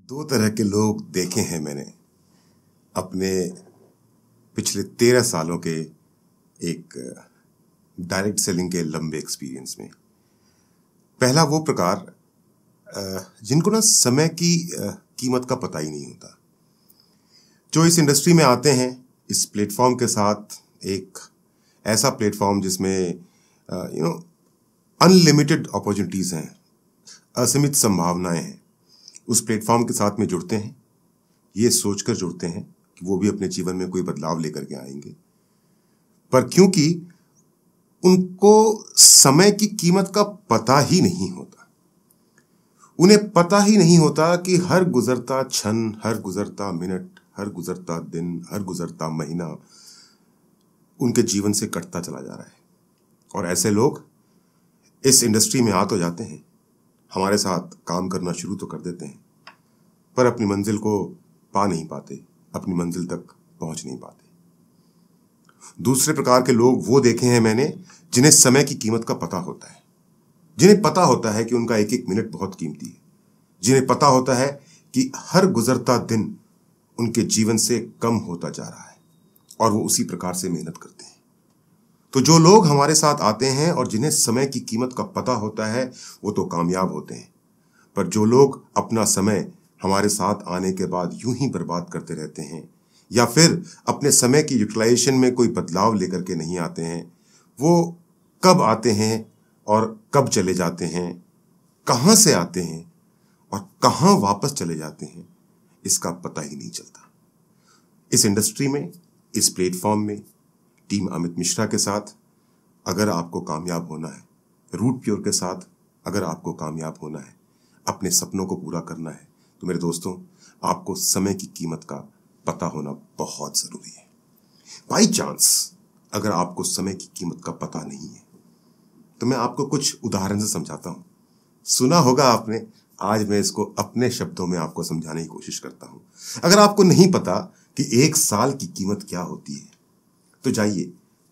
दो तरह के लोग देखे हैं मैंने अपने पिछले 13 सालों के एक डायरेक्ट सेलिंग के लंबे एक्सपीरियंस में। पहला वो प्रकार जिनको ना समय की कीमत का पता ही नहीं होता, जो इस इंडस्ट्री में आते हैं इस प्लेटफॉर्म के साथ, एक ऐसा प्लेटफॉर्म जिसमें अनलिमिटेड अपॉर्चुनिटीज़ हैं, असीमित संभावनाएं हैं। उस प्लेटफॉर्म के साथ में जुड़ते हैं, ये सोचकर जुड़ते हैं कि वो भी अपने जीवन में कोई बदलाव लेकर के आएंगे, पर क्योंकि उनको समय की कीमत का पता ही नहीं होता, उन्हें पता ही नहीं होता कि हर गुजरता क्षण, हर गुजरता मिनट, हर गुजरता दिन, हर गुजरता महीना उनके जीवन से कटता चला जा रहा है। और ऐसे लोग इस इंडस्ट्री में आ तो जाते हैं, हमारे साथ काम करना शुरू तो कर देते हैं, पर अपनी मंजिल को पा नहीं पाते, अपनी मंजिल तक पहुंच नहीं पाते। दूसरे प्रकार के लोग वो देखे हैं मैंने जिन्हें समय की कीमत का पता होता है, जिन्हें पता होता है कि उनका एक एक मिनट बहुत कीमती है, जिन्हें पता होता है कि हर गुजरता दिन उनके जीवन से कम होता जा रहा है और वो उसी प्रकार से मेहनत करते हैं। तो जो लोग हमारे साथ आते हैं और जिन्हें समय की कीमत का पता होता है वो तो कामयाब होते हैं, पर जो लोग अपना समय हमारे साथ आने के बाद यूं ही बर्बाद करते रहते हैं या फिर अपने समय की यूटिलाइजेशन में कोई बदलाव लेकर के नहीं आते हैं, वो कब आते हैं और कब चले जाते हैं, कहाँ से आते हैं और कहाँ वापस चले जाते हैं, इसका पता ही नहीं चलता। इस इंडस्ट्री में, इस प्लेटफॉर्म में टीम अमित मिश्रा के साथ अगर आपको कामयाब होना है, रूट प्योर के साथ अगर आपको कामयाब होना है, अपने सपनों को पूरा करना है, तो मेरे दोस्तों आपको समय की कीमत का पता होना बहुत जरूरी है। बाई चांस अगर आपको समय की कीमत का पता नहीं है तो मैं आपको कुछ उदाहरण से समझाता हूं। सुना होगा आपने, आज मैं इसको अपने शब्दों में आपको समझाने की कोशिश करता हूं। अगर आपको नहीं पता कि एक साल की कीमत क्या होती है तो जाइए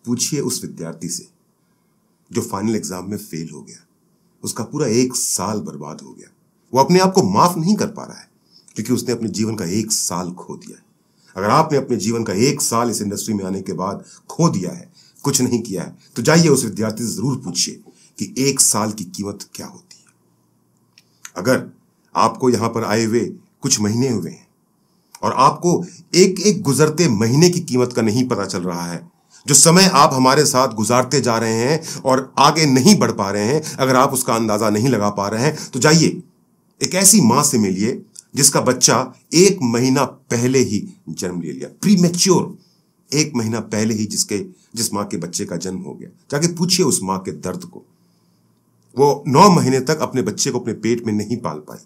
पूछिए उस विद्यार्थी से जो फाइनल एग्जाम में फेल हो गया, उसका पूरा एक साल बर्बाद हो गया। वो अपने आप को माफ नहीं कर पा रहा है क्योंकि उसने अपने जीवन का एक साल खो दिया है। अगर आपने अपने जीवन का एक साल इस इंडस्ट्री में आने के बाद खो दिया है, कुछ नहीं किया है, तो जाइए उस विद्यार्थी से जरूर पूछिए कि एक साल की कीमत क्या होती है। अगर आपको यहां पर आए हुए कुछ महीने हुए हैं और आपको एक एक गुजरते महीने की कीमत का नहीं पता चल रहा है, जो समय आप हमारे साथ गुजारते जा रहे हैं और आगे नहीं बढ़ पा रहे हैं, अगर आप उसका अंदाजा नहीं लगा पा रहे हैं, तो जाइए एक ऐसी मां से मिलिए जिसका बच्चा 1 महीना पहले ही जन्म ले लिया, प्रीमेच्योर, 1 महीना पहले ही जिस मां के बच्चे का जन्म हो गया। जाके पूछिए उस मां के दर्द को। वो 9 महीने तक अपने बच्चे को अपने पेट में नहीं पाल पाई,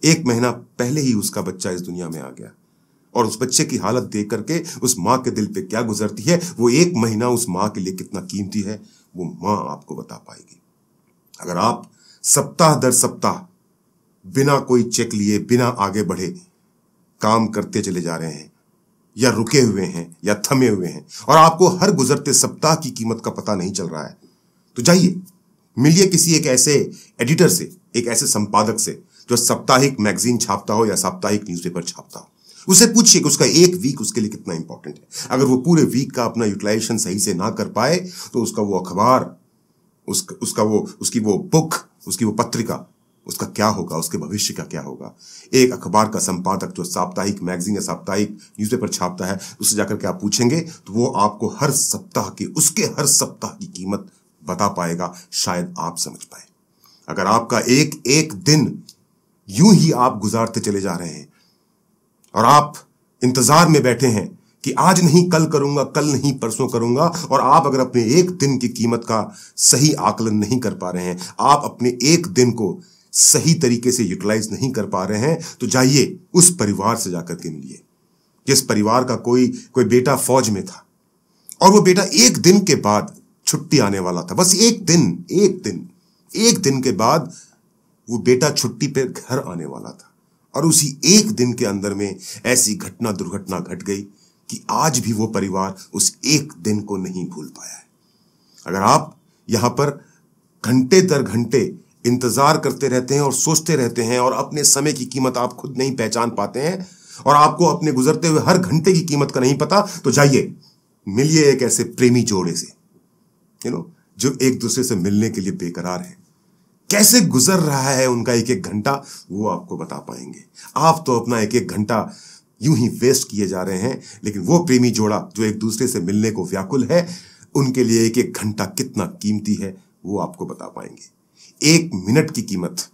1 महीना पहले ही उसका बच्चा इस दुनिया में आ गया। और उस बच्चे की हालत देख करके उस मां के दिल पे क्या गुजरती है, वो 1 महीना उस मां के लिए कितना कीमती है, वो मां आपको बता पाएगी। अगर आप सप्ताह दर सप्ताह बिना कोई चेक लिए, बिना आगे बढ़े काम करते चले जा रहे हैं या रुके हुए हैं या थमे हुए हैं और आपको हर गुजरते सप्ताह की कीमत का पता नहीं चल रहा है, तो जाइए मिलिए किसी एक ऐसे एडिटर से, एक ऐसे संपादक से जो साप्ताहिक मैगजीन छापता हो या साप्ताहिक न्यूज़पेपर छापता हो। उसे पूछिए कि उसका एक वीक उसके लिए कितना इंपॉर्टेंट है। अगर वो पूरे वीक का अपना यूटिलाइजेशन सही से ना कर पाए तो उसका वो अखबार, उसकी वो बुक, उसकी वो पत्रिका, उसका क्या होगा, उसके भविष्य का क्या होगा। एक अखबार का संपादक जो साप्ताहिक मैगजीन या साप्ताहिक न्यूज़पेपर छापता है, उससे जाकर के आप पूछेंगे तो वो आपको हर सप्ताह की कीमत बता पाएगा, शायद आप समझ पाए। अगर आपका एक एक दिन यूं ही आप गुजारते चले जा रहे हैं और आप इंतजार में बैठे हैं कि आज नहीं कल करूंगा, कल नहीं परसों करूंगा, और आप अगर अपने एक दिन की कीमत का सही आकलन नहीं कर पा रहे हैं, आप अपने एक दिन को सही तरीके से यूटिलाइज नहीं कर पा रहे हैं, तो जाइए उस परिवार से जाकर के मिलिए जिस परिवार का कोई बेटा फौज में था और वो बेटा एक दिन के बाद छुट्टी आने वाला था। बस एक दिन के बाद वो बेटा छुट्टी पे घर आने वाला था और उसी एक दिन के अंदर में ऐसी दुर्घटना घट गई कि आज भी वो परिवार उस एक दिन को नहीं भूल पाया है। अगर आप यहां पर घंटे दर घंटे इंतजार करते रहते हैं और सोचते रहते हैं, और अपने समय की कीमत आप खुद नहीं पहचान पाते हैं, और आपको अपने गुजरते हुए हर घंटे की कीमत का नहीं पता, तो जाइए मिलिए एक ऐसे प्रेमी जोड़े से, जो एक दूसरे से मिलने के लिए बेकरार है। कैसे गुजर रहा है उनका एक एक घंटा, वो आपको बता पाएंगे। आप तो अपना एक एक घंटा यूं ही वेस्ट किए जा रहे हैं, लेकिन वो प्रेमी जोड़ा जो एक दूसरे से मिलने को व्याकुल है, उनके लिए एक एक घंटा कितना कीमती है वो आपको बता पाएंगे। एक मिनट की कीमत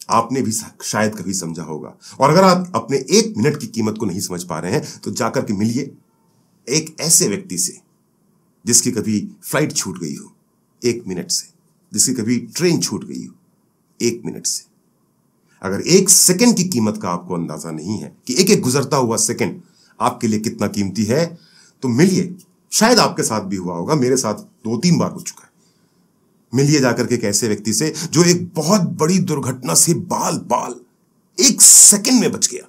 आपने भी शायद कभी समझा होगा, और अगर आप अपने एक मिनट की कीमत को नहीं समझ पा रहे हैं, तो जाकर के मिलिए एक ऐसे व्यक्ति से जिसकी कभी फ्लाइट छूट गई हो एक मिनट से, जिसकी कभी ट्रेन छूट गई हो एक मिनट से। अगर एक सेकंड की कीमत का आपको अंदाजा नहीं है कि एक एक गुजरता हुआ सेकंड आपके लिए कितना कीमती है, तो मिलिए। शायद आपके साथ भी हुआ होगा, मेरे साथ 2-3 बार हो चुका है। मिलिए जाकर के एक ऐसे व्यक्ति से जो एक बहुत बड़ी दुर्घटना से बाल बाल एक सेकंड में बच गया।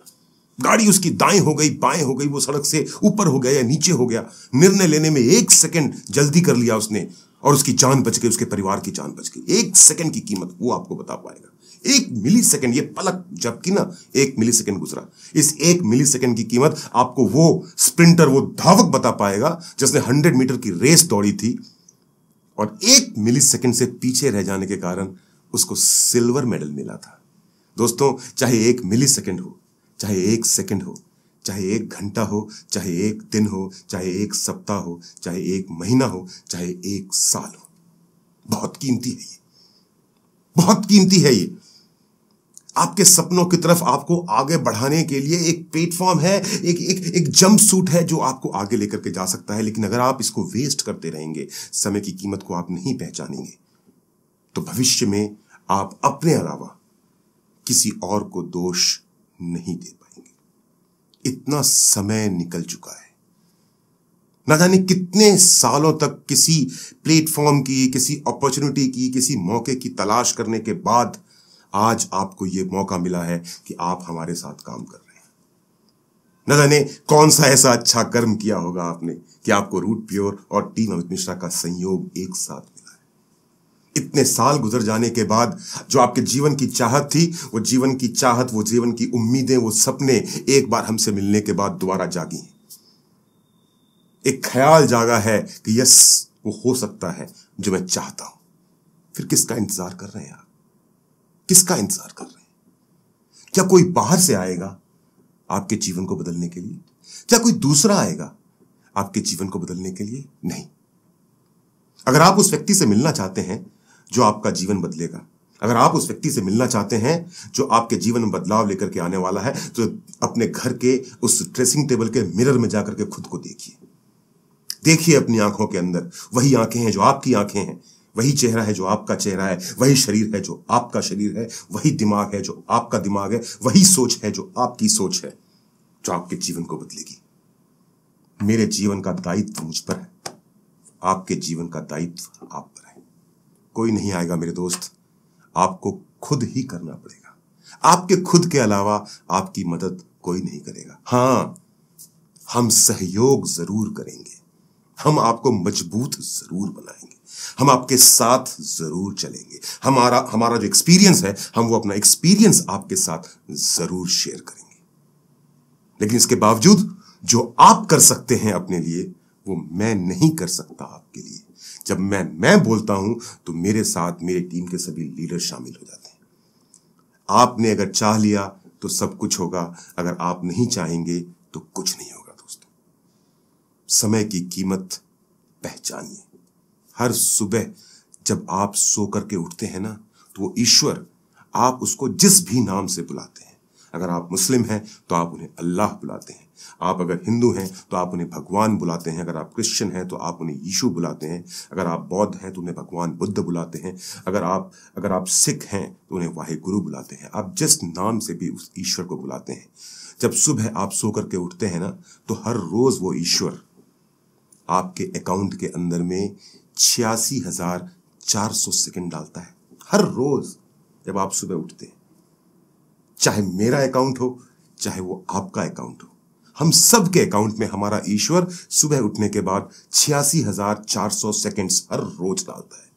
गाड़ी उसकी दाएं हो गई, बाएं हो गई, वो सड़क से ऊपर हो गया या नीचे हो गया, निर्णय लेने में एक सेकंड जल्दी कर लिया उसने, और उसकी जान बच गई, उसके परिवार की जान बच गई। एक सेकंड की कीमत वो आपको बता पाएगा। एक मिली सेकंड, ये पलक जबकि ना एक मिली सेकंड गुजरा, इस एक मिली सेकंड की कीमत आपको वो स्प्रिंटर, वो धावक बता पाएगा जिसने 100 मीटर की रेस दौड़ी थी, और एक मिली सेकंड से पीछे रह जाने के कारण उसको सिल्वर मेडल मिला था। दोस्तों, चाहे एक मिली सेकंड हो, चाहे एक सेकंड हो, चाहे एक घंटा हो, चाहे एक दिन हो, चाहे एक सप्ताह हो, चाहे एक महीना हो, चाहे एक साल हो, बहुत कीमती है ये, बहुत कीमती है ये। आपके सपनों की तरफ आपको आगे बढ़ाने के लिए एक प्लेटफॉर्म है, एक जंप सूट है जो आपको आगे लेकर के जा सकता है। लेकिन अगर आप इसको वेस्ट करते रहेंगे, समय की कीमत को आप नहीं पहचानेंगे, तो भविष्य में आप अपने अलावा किसी और को दोष नहीं दे पाएंगे। इतना समय निकल चुका है, ना जाने कितने सालों तक किसी प्लेटफॉर्म की, किसी अपॉर्चुनिटी की, किसी मौके की तलाश करने के बाद आज आपको यह मौका मिला है कि आप हमारे साथ काम कर रहे हैं। न जाने कौन सा ऐसा अच्छा कर्म किया होगा आपने कि आपको रूट प्योर और टीम अमित मिश्रा का संयोग एक साथ मिला है। इतने साल गुजर जाने के बाद जो आपके जीवन की चाहत थी, वो जीवन की चाहत, वो जीवन की उम्मीदें, वो सपने एक बार हमसे मिलने के बाद दोबारा जागी। एक ख्याल जागा है कि यस, वो हो सकता है जो मैं चाहता हूं। फिर किसका इंतजार कर रहे हैं आप? किसका इंतजार कर रहे हैं? क्या कोई बाहर से आएगा आपके जीवन को बदलने के लिए? क्या कोई दूसरा आएगा आपके जीवन को बदलने के लिए? नहीं। अगर आप उस व्यक्ति से मिलना चाहते हैं जो आपका जीवन बदलेगा, अगर आप उस व्यक्ति से मिलना चाहते हैं जो आपके जीवन में बदलाव लेकर के आने वाला है, तो अपने घर के उस ड्रेसिंग टेबल के मिरर में जाकर के खुद को देखिए। देखिए अपनी आंखों के अंदर, वही आंखें हैं जो आपकी आंखें हैं, वही चेहरा है जो आपका चेहरा है, वही शरीर है जो आपका शरीर है, वही दिमाग है जो आपका दिमाग है, वही सोच है जो आपकी सोच है, जो आपके जीवन को बदलेगी। मेरे जीवन का दायित्व मुझ पर है, आपके जीवन का दायित्व आप पर है। कोई नहीं आएगा मेरे दोस्त, आपको खुद ही करना पड़ेगा। आपके खुद के अलावा आपकी मदद कोई नहीं करेगा। हां, हम सहयोग जरूर करेंगे, हम आपको मजबूत जरूर बनाएंगे, हम आपके साथ जरूर चलेंगे। हमारा जो एक्सपीरियंस है, हम वो अपना एक्सपीरियंस आपके साथ जरूर शेयर करेंगे। लेकिन इसके बावजूद जो आप कर सकते हैं अपने लिए, वो मैं नहीं कर सकता आपके लिए। जब मैं बोलता हूं तो मेरे साथ मेरी टीम के सभी लीडर शामिल हो जाते हैं। आपने अगर चाह लिया तो सब कुछ होगा, अगर आप नहीं चाहेंगे तो कुछ नहीं होगा। दोस्तों, समय की कीमत पहचानिए। हर सुबह जब आप सो करके उठते हैं ना, तो वो ईश्वर, आप उसको जिस भी नाम से बुलाते हैं, अगर आप मुस्लिम हैं तो आप उन्हें अल्लाह बुलाते हैं, आप अगर हिंदू हैं तो आप उन्हें भगवान बुलाते हैं, अगर आप क्रिश्चियन हैं तो आप उन्हें यीशु बुलाते हैं, अगर आप बौद्ध हैं तो उन्हें भगवान बुद्ध बुलाते हैं, अगर आप सिख हैं तो उन्हें वाहेगुरु बुलाते हैं। आप जिस नाम से भी उस ईश्वर को बुलाते हैं, जब सुबह आप सो करके उठते हैं ना, तो हर रोज वो ईश्वर आपके अकाउंट के अंदर में 86,400 सेकंड डालता है। हर रोज जब आप सुबह उठते हैं, चाहे मेरा अकाउंट हो, चाहे वो आपका अकाउंट हो, हम सब के अकाउंट में हमारा ईश्वर सुबह उठने के बाद 86,400 सेकंड्स हर रोज डालता है।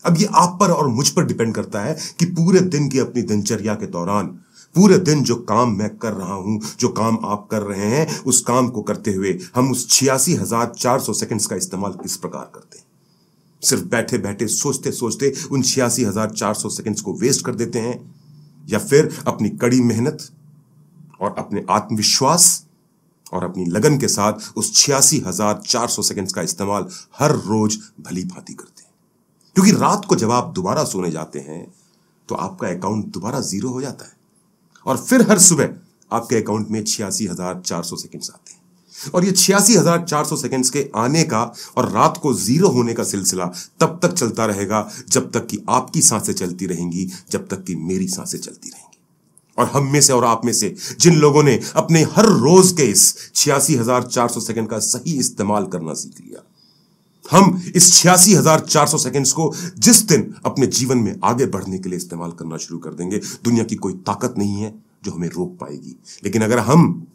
अब ये आप पर और मुझ पर डिपेंड करता है कि पूरे दिन की अपनी दिनचर्या के दौरान, पूरे दिन जो काम मैं कर रहा हूं, जो काम आप कर रहे हैं, उस काम को करते हुए हम उस 86,400 सेकंड्स का इस्तेमाल किस प्रकार करते हैं। सिर्फ बैठे बैठे सोचते सोचते उन 86,400 सेकंड्स को वेस्ट कर देते हैं, या फिर अपनी कड़ी मेहनत और अपने आत्मविश्वास और अपनी लगन के साथ उस 86,400 सेकंड्स का इस्तेमाल हर रोज भली भांति करते हैं। क्योंकि रात को जब आप दोबारा सोने जाते हैं तो आपका अकाउंट दोबारा जीरो हो जाता है, और फिर हर सुबह आपके अकाउंट में 86,400 सेकंड्स आते हैं। और ये 86,400 सेकंड्स के आने का और रात को जीरो होने का सिलसिला तब तक चलता रहेगा जब तक कि आपकी सांसें चलती रहेंगी, जब तक कि मेरी सांसें चलती रहेंगी। और हम में से और आप में से जिन लोगों ने अपने हर रोज के इस 86,400 सेकंड का सही इस्तेमाल करना सीख लिया, हम इस 86,400 सेकंड्स को जिस दिन अपने जीवन में आगे बढ़ने के लिए इस्तेमाल करना शुरू कर देंगे, दुनिया की कोई ताकत नहीं है जो हमें रोक पाएगी। लेकिन अगर हम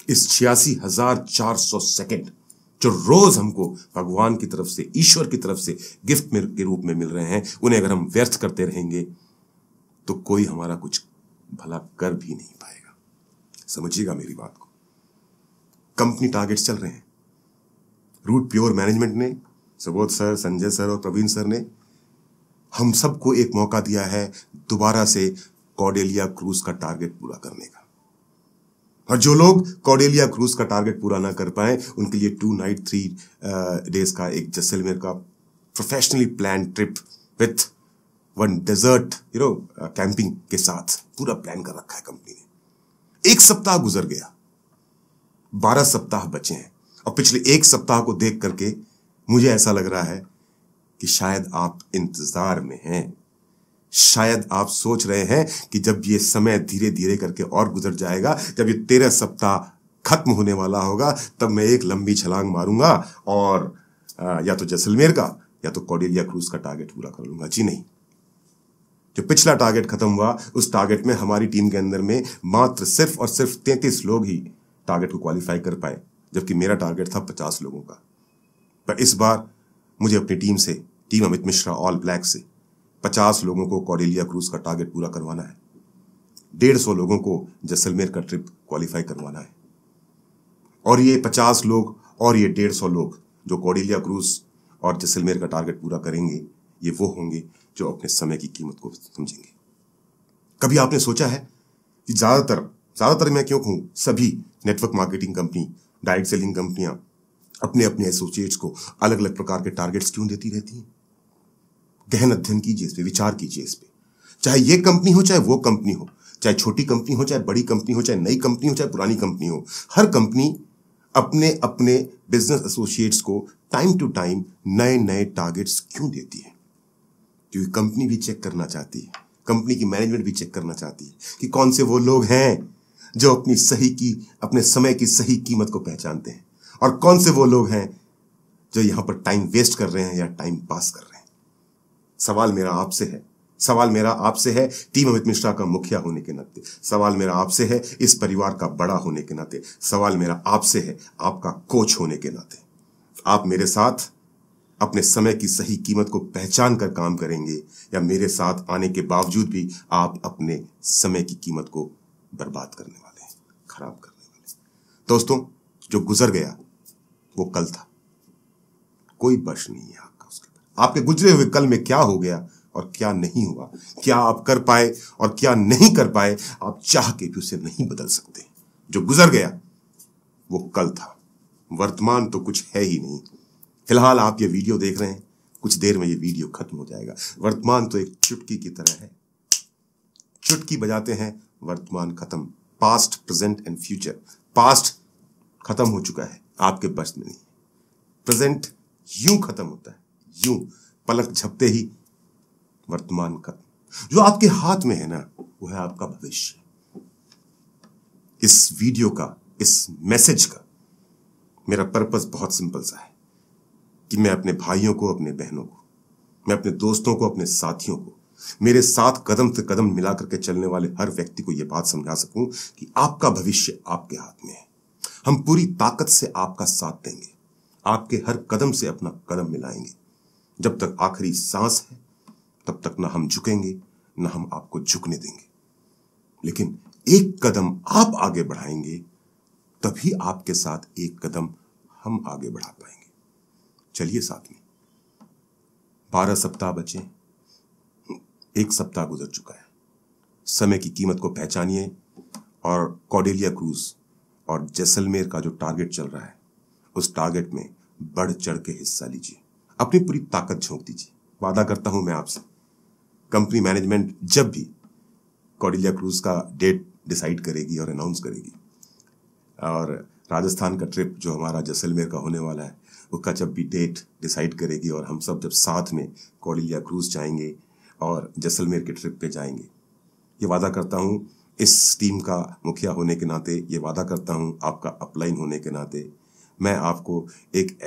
इस 86,400 सेकंड जो रोज हमको भगवान की तरफ से, ईश्वर की तरफ से गिफ्ट के रूप में मिल रहे हैं, उन्हें अगर हम व्यर्थ करते रहेंगे तो कोई हमारा कुछ भला कर भी नहीं पाएगा। समझिएगा मेरी बात को। कंपनी टारगेट्स चल रहे हैं। रूट प्योर मैनेजमेंट ने, सुबोध सर, संजय सर और प्रवीण सर ने हम सबको एक मौका दिया है दोबारा से कॉर्डेलिया क्रूज का टारगेट पूरा करने का। और जो लोग कॉर्डेलिया क्रूज का टारगेट पूरा ना कर पाए, उनके लिए 2 नाइट 3 डेज का एक जैसलमेर का professionally plan trip with 1 desert camping के साथ पूरा प्लान कर रखा है कंपनी ने। 1 सप्ताह गुजर गया, 12 सप्ताह बचे हैं, और पिछले 1 सप्ताह को देख करके मुझे ऐसा लग रहा है कि शायद आप इंतजार में हैं। शायद आप सोच रहे हैं कि जब ये समय धीरे धीरे करके और गुजर जाएगा, जब ये 13 सप्ताह खत्म होने वाला होगा, तब मैं एक लंबी छलांग मारूंगा और या तो जैसलमेर का या तो कॉर्डेलिया क्रूज का टारगेट पूरा कर लूंगा। जी नहीं, जो पिछला टारगेट खत्म हुआ, उस टारगेट में हमारी टीम के अंदर में मात्र सिर्फ और सिर्फ 33 लोग ही टारगेट को क्वालिफाई कर पाए, जबकि मेरा टारगेट था 50 लोगों का। पर इस बार मुझे अपनी टीम से, team Amit Mishra all black से 50 लोगों को कॉर्डेलिया क्रूज का टारगेट पूरा करवाना है। 150 लोगों को जैसलमेर का ट्रिप क्वालिफाई करवाना है। और ये 50 लोग और ये 150 लोग जो कॉर्डेलिया क्रूज और जैसलमेर का टारगेट पूरा करेंगे, ये वो होंगे जो अपने समय की कीमत को समझेंगे। कभी आपने सोचा है कि ज्यादातर मैं क्यों कहूं, सभी network marketing company, direct selling कंपनियां अपने अपने एसोसिएट्स को अलग अलग प्रकार के टारगेट्स क्यों देती रहती हैं? गहन अध्ययन कीजिए इस पे, विचार कीजिए इस पे। चाहे ये कंपनी हो, चाहे वो कंपनी हो, चाहे छोटी कंपनी हो, चाहे बड़ी कंपनी हो, चाहे नई कंपनी हो, चाहे पुरानी कंपनी हो, हर कंपनी अपने अपने बिजनेस एसोसिएट्स को टाइम टू टाइम नए नए टारगेट्स क्यों देती है? क्योंकि कंपनी भी चेक करना चाहती है, कंपनी की मैनेजमेंट भी चेक करना चाहती है कि कौन से वो लोग हैं जो अपने समय की सही कीमत को पहचानते हैं, और कौन से वो लोग हैं जो यहां पर टाइम वेस्ट कर रहे हैं या टाइम पास कर रहे हैं। सवाल मेरा आपसे है टीम अमित मिश्रा का मुखिया होने के नाते, सवाल मेरा आपसे है इस परिवार का बड़ा होने के नाते, सवाल मेरा आपसे है आपका कोच होने के नाते। आप मेरे साथ अपने समय की सही कीमत को पहचान कर काम करेंगे, या मेरे साथ आने के बावजूद भी आप अपने समय की कीमत को बर्बाद करने वाले हैं, खराब करने वाले हैं? दोस्तों, जो गुजर गया वो कल था, कोई बश नहीं है आपका उसके ऊपर। आपके गुजरे हुए कल में क्या हो गया और क्या नहीं हुआ, क्या आप कर पाए और क्या नहीं कर पाए, आप चाह के भी उसे नहीं बदल सकते। जो गुजर गया वो कल था, वर्तमान तो कुछ है ही नहीं। फिलहाल आप ये वीडियो देख रहे हैं, कुछ देर में ये वीडियो खत्म हो जाएगा। वर्तमान तो एक चुटकी की तरह है, चुटकी बजाते हैं वर्तमान खत्म। Past, present and future. Past खत्म हो चुका है, आपके बस में नहीं। प्रेजेंट यूं खत्म होता है, यूं पलक झपते ही वर्तमान खत्म। जो आपके हाथ में है ना, वो है आपका भविष्य। इस वीडियो का, इस मैसेज का मेरा पर्पस बहुत सिंपल सा है कि मैं अपने भाइयों को, अपने बहनों को, मैं अपने दोस्तों को, अपने साथियों को, मेरे साथ कदम से कदम मिला करके चलने वाले हर व्यक्ति को यह बात समझा सकूं कि आपका भविष्य आपके हाथ में है। हम पूरी ताकत से आपका साथ देंगे, आपके हर कदम से अपना कदम मिलाएंगे। जब तक आखिरी सांस है, तब तक ना हम झुकेंगे, ना हम आपको झुकने देंगे। लेकिन एक कदम आप आगे बढ़ाएंगे, तभी आपके साथ एक कदम हम आगे बढ़ा पाएंगे। चलिए साथ में। 12 सप्ताह बचे, 1 सप्ताह गुजर चुका है। समय की कीमत को पहचानिए और कॉर्डेलिया क्रूज और जैसलमेर का जो टारगेट चल रहा है, उस टारगेट में बढ़ चढ़ के हिस्सा लीजिए, अपनी पूरी ताकत झोंक दीजिए। वादा करता हूं मैं आपसे, कंपनी मैनेजमेंट जब भी कॉर्डेलिया क्रूज का डेट डिसाइड करेगी और अनाउंस करेगी, और राजस्थान का ट्रिप जो हमारा जैसलमेर का होने वाला है, उसका जब भी डेट डिसाइड करेगी और हम सब जब साथ में कॉर्डेलिया क्रूज जाएंगे और जैसलमेर के ट्रिप पे जाएंगे, ये वादा करता हूं, इस टीम का मुखिया होने के नाते, ये वादा करता हूं आपका अपलाइन होने के नाते, मैं आपको एक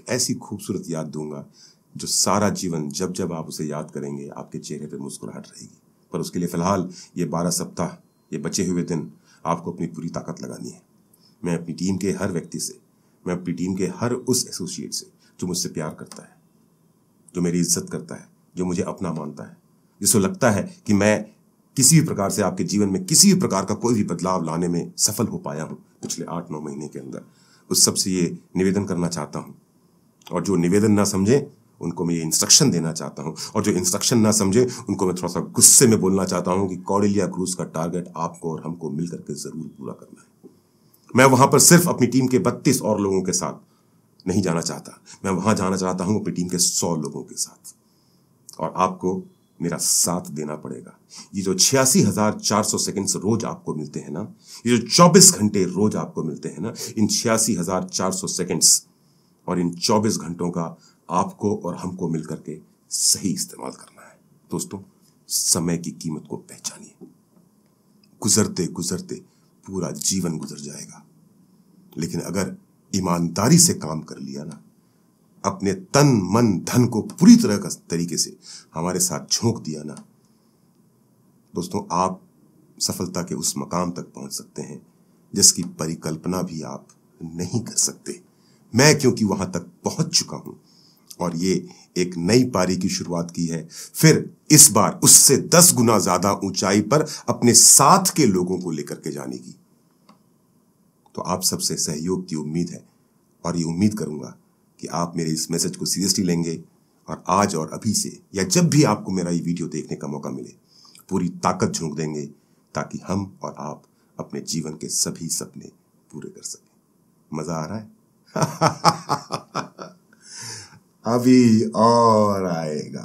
ऐसी खूबसूरत याद दूंगा जो सारा जीवन जब जब आप उसे याद करेंगे आपके चेहरे पे मुस्कुराहट रहेगी। पर उसके लिए फिलहाल ये 12 सप्ताह, ये बचे हुए दिन आपको अपनी पूरी ताकत लगानी है। मैं अपनी टीम के हर व्यक्ति से, मैं अपनी टीम के हर उस एसोसिएट से जो मुझसे प्यार करता है, जो मेरी इज्जत करता है, जो मुझे अपना मानता है, जिसको लगता है कि मैं किसी भी प्रकार से आपके जीवन में किसी भी प्रकार का कोई भी बदलाव लाने में सफल हो पाया हूं पिछले 8-9 महीने के अंदर, उस सब से ये निवेदन करना चाहता हूं। और जो निवेदन ना समझे उनको मैं ये इंस्ट्रक्शन देना चाहता हूं, और जो इंस्ट्रक्शन ना समझे उनको मैं थोड़ा सा गुस्से में बोलना चाहता हूं कि कॉर्डेलिया क्रूज का टारगेट आपको और हमको मिलकर के जरूर पूरा करना है। मैं वहां पर सिर्फ अपनी टीम के 32 और लोगों के साथ नहीं जाना चाहता, मैं वहां जाना चाहता हूं अपनी टीम के 100 लोगों के साथ। और आपको मेरा साथ देना पड़ेगा। ये जो 86,400 सेकंड्स रोज आपको मिलते हैं ना, ये जो 24 घंटे रोज आपको मिलते हैं ना, इन 86,400 सेकंड्स और इन 24 घंटों का आपको और हमको मिलकर के सही इस्तेमाल करना है। दोस्तों, समय की कीमत को पहचानिए। गुजरते गुजरते पूरा जीवन गुजर जाएगा, लेकिन अगर ईमानदारी से काम कर लिया ना, अपने तन मन धन को पूरी तरीके से हमारे साथ झोंक दिया ना, दोस्तों, आप सफलता के उस मकाम तक पहुंच सकते हैं जिसकी परिकल्पना भी आप नहीं कर सकते। मैं क्योंकि वहां तक पहुंच चुका हूं और ये एक नई पारी की शुरुआत की है, फिर इस बार उससे 10 गुना ज्यादा ऊंचाई पर अपने साथ के लोगों को लेकर के जाने की। तो आप सबसे सहयोग की उम्मीद है, और ये उम्मीद करूंगा कि आप मेरे इस मैसेज को सीरियसली लेंगे और आज और अभी से, या जब भी आपको मेरा ये वीडियो देखने का मौका मिले, पूरी ताकत झोंक देंगे ताकि हम और आप अपने जीवन के सभी सपने पूरे कर सकें। मजा आ रहा है? अभी और आएगा।